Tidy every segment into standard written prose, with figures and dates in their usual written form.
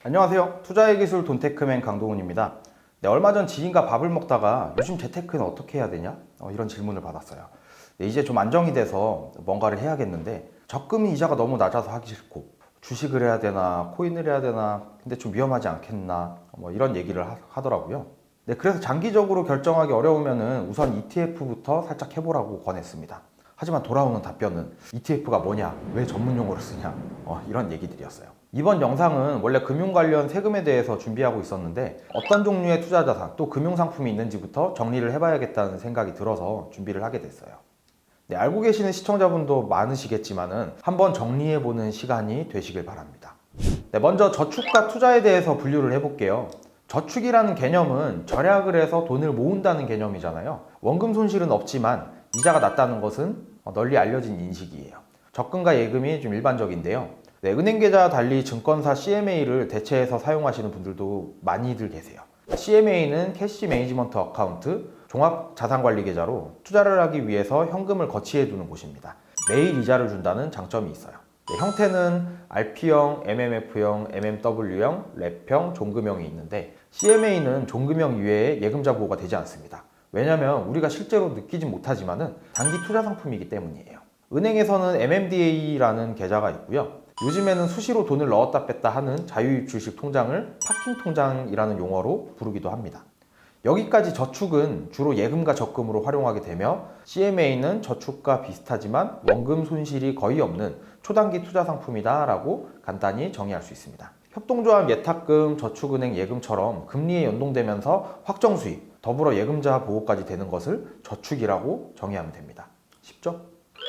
안녕하세요. 투자의 기술 돈테크맨 강동훈입니다. 네, 얼마 전 지인과 밥을 먹다가 요즘 재테크는 어떻게 해야 되냐? 이런 질문을 받았어요. 네, 이제 좀 안정이 돼서 뭔가를 해야겠는데 적금 이자가 너무 낮아서 하기 싫고 주식을 해야 되나 코인을 해야 되나 근데 좀 위험하지 않겠나 이런 얘기를 하더라고요. 네, 그래서 장기적으로 결정하기 어려우면은 우선 ETF부터 살짝 해보라고 권했습니다. 하지만 돌아오는 답변은 ETF가 뭐냐? 왜 전문 용어를 쓰냐? 이런 얘기들이었어요. 이번 영상은 원래 금융 관련 세금에 대해서 준비하고 있었는데 어떤 종류의 투자 자산 또 금융 상품이 있는지부터 정리를 해봐야겠다는 생각이 들어서 준비를 하게 됐어요. 네, 알고 계시는 시청자분도 많으시겠지만은 한번 정리해보는 시간이 되시길 바랍니다. 네, 먼저 저축과 투자에 대해서 분류를 해볼게요. 저축이라는 개념은 절약을 해서 돈을 모은다는 개념이잖아요. 원금 손실은 없지만 이자가 낮다는 것은 널리 알려진 인식이에요. 적금과 예금이 좀 일반적인데요. 네, 은행 계좌와 달리 증권사 CMA를 대체해서 사용하시는 분들도 많이들 계세요. CMA는 캐시 매니지먼트 어카운트, 종합자산관리 계좌로 투자를 하기 위해서 현금을 거치해 두는 곳입니다. 매일 이자를 준다는 장점이 있어요. 네, 형태는 RP형, MMF형, MMW형, 랩형, 종금형이 있는데 CMA는 종금형 이외에 예금자 보호가 되지 않습니다. 왜냐하면 우리가 실제로 느끼진 못하지만 단기 투자 상품이기 때문이에요. 은행에서는 MMDA라는 계좌가 있고요. 요즘에는 수시로 돈을 넣었다 뺐다 하는 자유입 주식 통장을 파킹 통장이라는 용어로 부르기도 합니다. 여기까지 저축은 주로 예금과 적금으로 활용하게 되며 CMA는 저축과 비슷하지만 원금 손실이 거의 없는 초단기 투자 상품이다 라고 간단히 정의할 수 있습니다. 협동조합 예탁금, 저축은행 예금처럼 금리에 연동되면서 확정 수입, 더불어 예금자 보호까지 되는 것을 저축이라고 정의하면 됩니다. 쉽죠?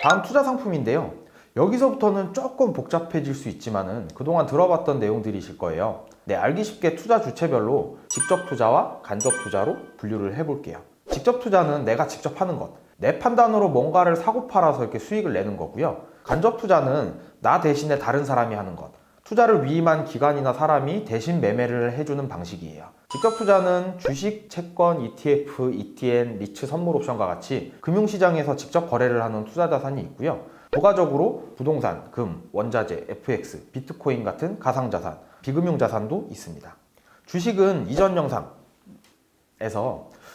다음 투자 상품인데요. 여기서부터는 조금 복잡해질 수 있지만은 그동안 들어봤던 내용들이실 거예요. 네, 알기 쉽게 투자 주체별로 직접 투자와 간접 투자로 분류를 해볼게요. 직접 투자는 내가 직접 하는 것, 내 판단으로 뭔가를 사고 팔아서 이렇게 수익을 내는 거고요. 간접 투자는 나 대신에 다른 사람이 하는 것, 투자를 위임한 기관이나 사람이 대신 매매를 해주는 방식이에요. 직접 투자는 주식, 채권, ETF, ETN, 리츠 선물 옵션과 같이 금융시장에서 직접 거래를 하는 투자 자산이 있고요. 부가적으로 부동산, 금, 원자재, FX, 비트코인 같은 가상자산, 비금융 자산도 있습니다. 주식은 이전 영상에서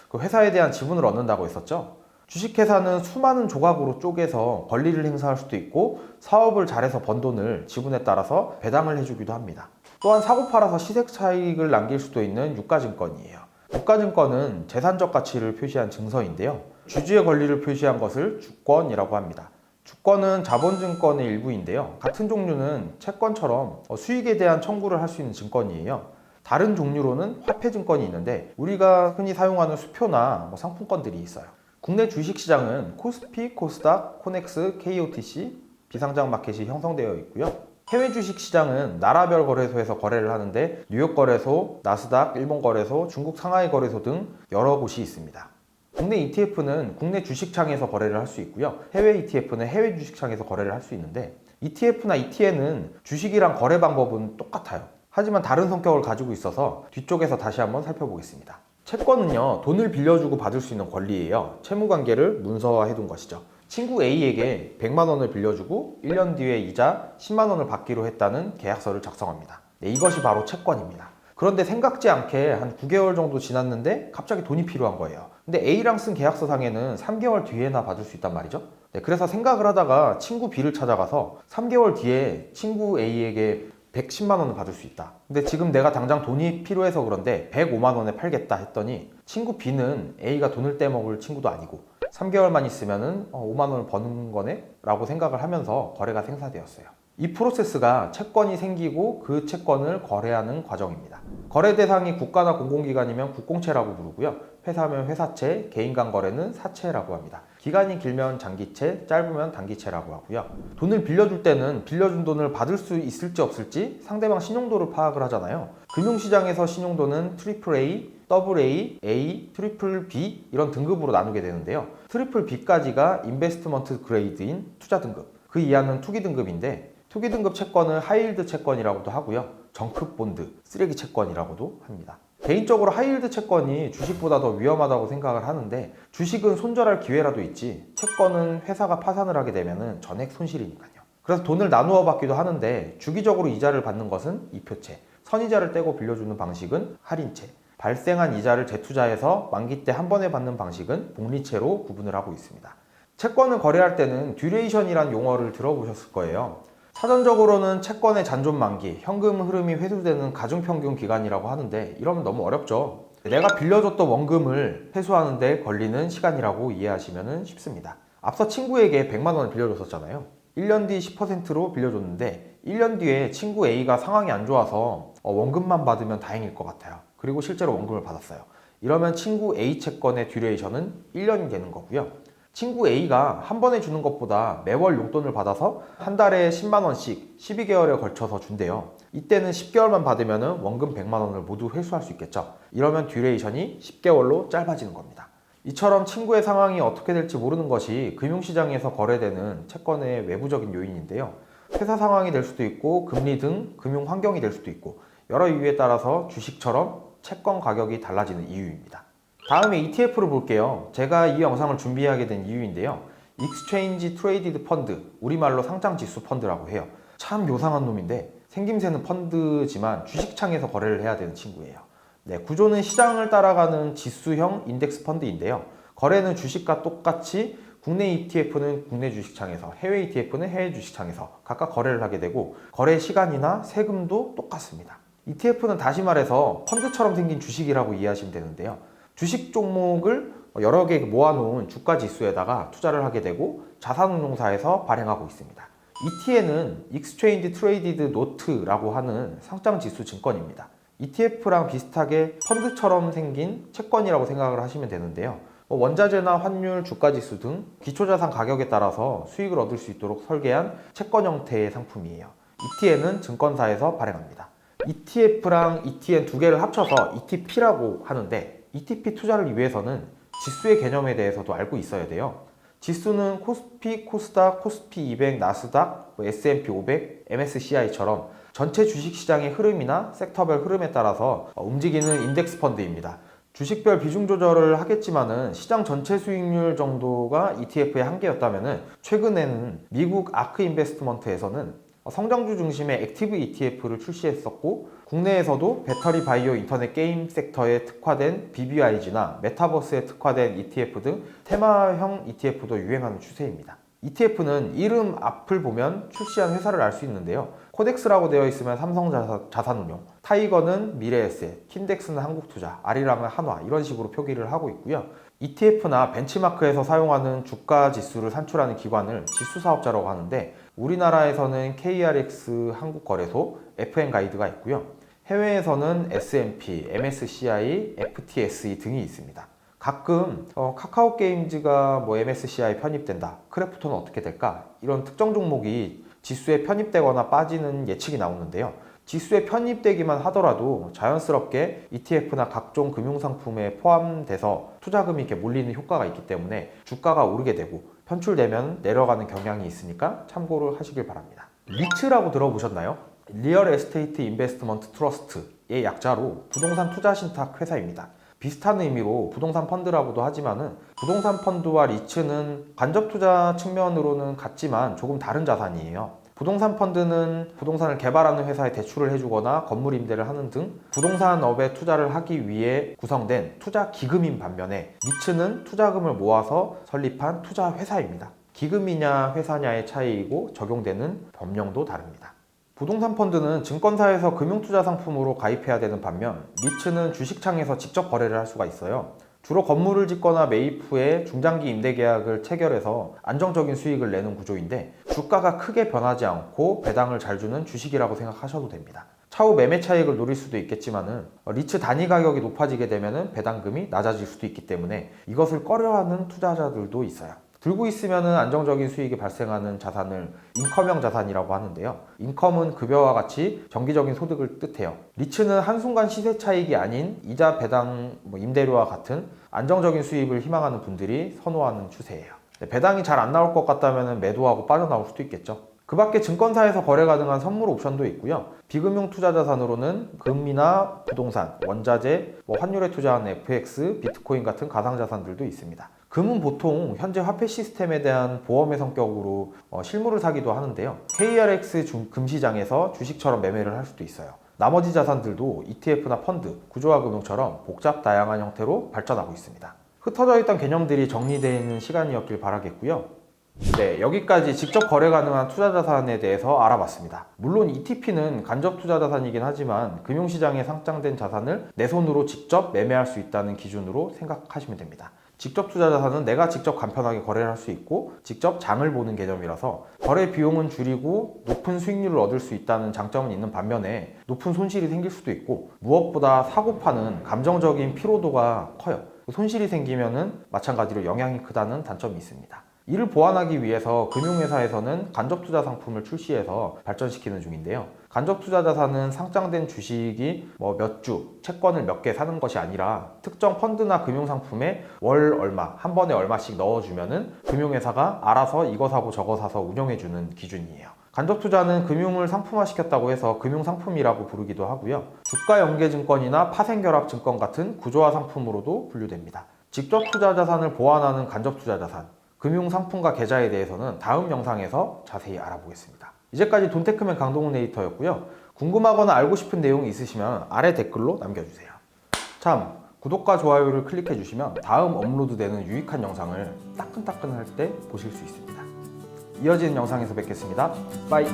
그 회사에 대한 지분을 얻는다고 했었죠. 주식회사는 수많은 조각으로 쪼개서 권리를 행사할 수도 있고 사업을 잘해서 번 돈을 지분에 따라서 배당을 해주기도 합니다. 또한 사고 팔아서 시세 차익을 남길 수도 있는 유가증권이에요. 유가증권은 재산적 가치를 표시한 증서인데요. 주주의 권리를 표시한 것을 주권이라고 합니다. 주권은 자본증권의 일부인데요. 같은 종류는 채권처럼 수익에 대한 청구를 할 수 있는 증권이에요. 다른 종류로는 화폐증권이 있는데 우리가 흔히 사용하는 수표나 상품권들이 있어요. 국내 주식시장은 코스피, 코스닥, 코넥스, KOTC, 비상장 마켓이 형성되어 있고요. 해외 주식시장은 나라별 거래소에서 거래를 하는데 뉴욕 거래소, 나스닥, 일본 거래소, 중국 상하이 거래소 등 여러 곳이 있습니다. 국내 ETF는 국내 주식창에서 거래를 할 수 있고요. 해외 ETF는 해외 주식창에서 거래를 할 수 있는데 ETF나 ETN은 주식이랑 거래 방법은 똑같아요. 하지만 다른 성격을 가지고 있어서 뒤쪽에서 다시 한번 살펴보겠습니다. 채권은요, 돈을 빌려주고 받을 수 있는 권리예요. 채무관계를 문서화해 둔 것이죠. 친구 A에게 100만 원을 빌려주고 1년 뒤에 이자 10만 원을 받기로 했다는 계약서를 작성합니다. 네, 이것이 바로 채권입니다. 그런데 생각지 않게 한 9개월 정도 지났는데 갑자기 돈이 필요한 거예요. 근데 A랑 쓴 계약서상에는 3개월 뒤에나 받을 수 있단 말이죠. 네, 그래서 생각을 하다가 친구 B를 찾아가서 3개월 뒤에 친구 A에게 110만 원을 받을 수 있다. 근데 지금 내가 당장 돈이 필요해서 그런데 105만 원에 팔겠다 했더니 친구 B는 A가 돈을 떼먹을 친구도 아니고 3개월만 있으면은 5만 원을 버는 거네? 라고 생각을 하면서 거래가 생사되었어요. 이 프로세스가 채권이 생기고 그 채권을 거래하는 과정입니다. 거래 대상이 국가나 공공기관이면 국공채라고 부르고요. 회사면 회사채, 개인 간 거래는 사채라고 합니다. 기간이 길면 장기채, 짧으면 단기채라고 하고요. 돈을 빌려줄 때는 빌려준 돈을 받을 수 있을지 없을지 상대방 신용도를 파악을 하잖아요. 금융시장에서 신용도는 AAA, AA, A, BBB 이런 등급으로 나누게 되는데요. BBB까지가 인베스트먼트 그레이드인 투자 등급, 그 이하는 투기 등급인데 투기 등급 채권을 하이힐드 채권이라고도 하고요. 정크 본드, 쓰레기 채권이라고도 합니다. 개인적으로 하이힐드 채권이 주식보다 더 위험하다고 생각을 하는데 주식은 손절할 기회라도 있지 채권은 회사가 파산을 하게 되면 전액 손실이니까요. 그래서 돈을 나누어 받기도 하는데 주기적으로 이자를 받는 것은 이표채, 선이자를 떼고 빌려주는 방식은 할인채, 발생한 이자를 재투자해서 만기 때 한 번에 받는 방식은 복리채로 구분을 하고 있습니다. 채권을 거래할 때는 듀레이션이란 용어를 들어보셨을 거예요. 사전적으로는 채권의 잔존 만기, 현금 흐름이 회수되는 가중평균 기간이라고 하는데 이러면 너무 어렵죠. 내가 빌려줬던 원금을 회수하는 데 걸리는 시간이라고 이해하시면 쉽습니다. 앞서 친구에게 100만 원을 빌려줬었잖아요. 1년 뒤 10%로 빌려줬는데 1년 뒤에 친구 A가 상황이 안 좋아서 원금만 받으면 다행일 것 같아요. 그리고 실제로 원금을 받았어요. 이러면 친구 A 채권의 듀레이션은 1년이 되는 거고요. 친구 A가 한 번에 주는 것보다 매월 용돈을 받아서 한 달에 10만 원씩 12개월에 걸쳐서 준대요. 이때는 10개월만 받으면 원금 100만 원을 모두 회수할 수 있겠죠. 이러면 듀레이션이 10개월로 짧아지는 겁니다. 이처럼 친구의 상황이 어떻게 될지 모르는 것이 금융시장에서 거래되는 채권의 외부적인 요인인데요. 회사 상황이 될 수도 있고 금리 등 금융 환경이 될 수도 있고 여러 이유에 따라서 주식처럼 채권 가격이 달라지는 이유입니다. 다음에 ETF를 볼게요. 제가 이 영상을 준비하게 된 이유인데요. Exchange Traded Fund, 우리말로 상장지수 펀드라고 해요. 참 요상한 놈인데 생김새는 펀드지만 주식창에서 거래를 해야 되는 친구예요. 네, 구조는 시장을 따라가는 지수형 인덱스 펀드인데요. 거래는 주식과 똑같이 국내 ETF는 국내 주식창에서, 해외 ETF는 해외 주식창에서 각각 거래를 하게 되고 거래 시간이나 세금도 똑같습니다. ETF는 다시 말해서 펀드처럼 생긴 주식이라고 이해하시면 되는데요. 주식 종목을 여러 개 모아놓은 주가 지수에다가 투자를 하게 되고 자산운용사에서 발행하고 있습니다. ETN은 Exchange Traded Note라고 하는 상장지수 증권입니다. ETF랑 비슷하게 펀드처럼 생긴 채권이라고 생각을 하시면 되는데요. 원자재나 환율, 주가지수 등 기초자산 가격에 따라서 수익을 얻을 수 있도록 설계한 채권 형태의 상품이에요. ETN은 증권사에서 발행합니다. ETF랑 ETN 두 개를 합쳐서 ETP라고 하는데 ETP 투자를 위해서는 지수의 개념에 대해서도 알고 있어야 돼요. 지수는 코스피, 코스닥, 코스피 200, 나스닥, S&P 500, MSCI처럼 전체 주식시장의 흐름이나 섹터별 흐름에 따라서 움직이는 인덱스 펀드입니다. 주식별 비중 조절을 하겠지만은 시장 전체 수익률 정도가 ETF의 한계였다면은 최근에는 미국 아크 인베스트먼트에서는 성장주 중심의 액티브 ETF를 출시했었고 국내에서도 배터리 바이오 인터넷 게임 섹터에 특화된 BBIG나 메타버스에 특화된 ETF 등 테마형 ETF도 유행하는 추세입니다. ETF는 이름 앞을 보면 출시한 회사를 알 수 있는데요. 코덱스라고 되어 있으면 삼성자산운용, 타이거는 미래에셋, 킨덱스는 한국투자, 아리랑은 한화 이런 식으로 표기를 하고 있고요. ETF나 벤치마크에서 사용하는 주가 지수를 산출하는 기관을 지수사업자라고 하는데 우리나라에서는 KRX 한국거래소, FN가이드가 있고요. 해외에서는 S&P, MSCI, FTSE 등이 있습니다. 가끔 카카오게임즈가 MSCI 편입된다, 크래프톤은 어떻게 될까? 이런 특정 종목이 지수에 편입되거나 빠지는 예측이 나오는데요. 지수에 편입되기만 하더라도 자연스럽게 ETF나 각종 금융상품에 포함돼서 투자금이 이렇게 몰리는 효과가 있기 때문에 주가가 오르게 되고 편출되면 내려가는 경향이 있으니까 참고를 하시길 바랍니다. 리츠라고 들어보셨나요? 리얼 에스테이트 인베스트먼트 트러스트의 약자로 부동산 투자 신탁 회사입니다. 비슷한 의미로 부동산 펀드라고도 하지만은 부동산 펀드와 리츠는 간접 투자 측면으로는 같지만 조금 다른 자산이에요. 부동산 펀드는 부동산을 개발하는 회사에 대출을 해주거나 건물 임대를 하는 등 부동산업에 투자를 하기 위해 구성된 투자 기금인 반면에 리츠는 투자금을 모아서 설립한 투자 회사입니다. 기금이냐 회사냐의 차이이고 적용되는 법령도 다릅니다. 부동산 펀드는 증권사에서 금융투자 상품으로 가입해야 되는 반면 리츠는 주식창에서 직접 거래를 할 수가 있어요. 주로 건물을 짓거나 매입 후에 중장기 임대 계약을 체결해서 안정적인 수익을 내는 구조인데 주가가 크게 변하지 않고 배당을 잘 주는 주식이라고 생각하셔도 됩니다. 차후 매매 차익을 노릴 수도 있겠지만은 리츠 단위 가격이 높아지게 되면은 배당금이 낮아질 수도 있기 때문에 이것을 꺼려하는 투자자들도 있어요. 들고 있으면 안정적인 수익이 발생하는 자산을 인컴형 자산이라고 하는데요. 인컴은 급여와 같이 정기적인 소득을 뜻해요. 리츠는 한순간 시세 차익이 아닌 이자, 배당, 임대료와 같은 안정적인 수입을 희망하는 분들이 선호하는 추세예요. 배당이 잘 안 나올 것 같다면 매도하고 빠져나올 수도 있겠죠. 그 밖에 증권사에서 거래 가능한 선물 옵션도 있고요. 비금융 투자 자산으로는 금이나 부동산, 원자재, 환율에 투자한 FX, 비트코인 같은 가상자산들도 있습니다. 금은 보통 현재 화폐 시스템에 대한 보험의 성격으로 실물을 사기도 하는데요. KRX 금시장에서 주식처럼 매매를 할 수도 있어요. 나머지 자산들도 ETF나 펀드, 구조화 금융처럼 복잡 다양한 형태로 발전하고 있습니다. 흩어져 있던 개념들이 정리되어 있는 시간이었길 바라겠고요. 네, 여기까지 직접 거래 가능한 투자 자산에 대해서 알아봤습니다. 물론 ETP는 간접 투자 자산이긴 하지만 금융시장에 상장된 자산을 내 손으로 직접 매매할 수 있다는 기준으로 생각하시면 됩니다. 직접 투자 자산은 내가 직접 간편하게 거래를 할 수 있고 직접 장을 보는 개념이라서 거래 비용은 줄이고 높은 수익률을 얻을 수 있다는 장점은 있는 반면에 높은 손실이 생길 수도 있고 무엇보다 사고 파는 감정적인 피로도가 커요. 손실이 생기면은 마찬가지로 영향이 크다는 단점이 있습니다. 이를 보완하기 위해서 금융회사에서는 간접투자 상품을 출시해서 발전시키는 중인데요. 간접투자 자산은 상장된 주식이 몇 주, 채권을 몇 개 사는 것이 아니라 특정 펀드나 금융상품에 월 얼마, 한 번에 얼마씩 넣어주면은 금융회사가 알아서 이거 사고 저거 사서 운영해주는 기준이에요. 간접투자는 금융을 상품화시켰다고 해서 금융상품이라고 부르기도 하고요. 주가연계증권이나 파생결합증권 같은 구조화 상품으로도 분류됩니다. 직접 투자 자산을 보완하는 간접투자 자산, 금융상품과 계좌에 대해서는 다음 영상에서 자세히 알아보겠습니다. 이제까지 돈테크맨 강동훈 에디터였고요. 궁금하거나 알고 싶은 내용이 있으시면 아래 댓글로 남겨주세요. 참, 구독과 좋아요를 클릭해 주시면 다음 업로드되는 유익한 영상을 따끈따끈할 때 보실 수 있습니다. 이어지는 영상에서 뵙겠습니다. 빠이.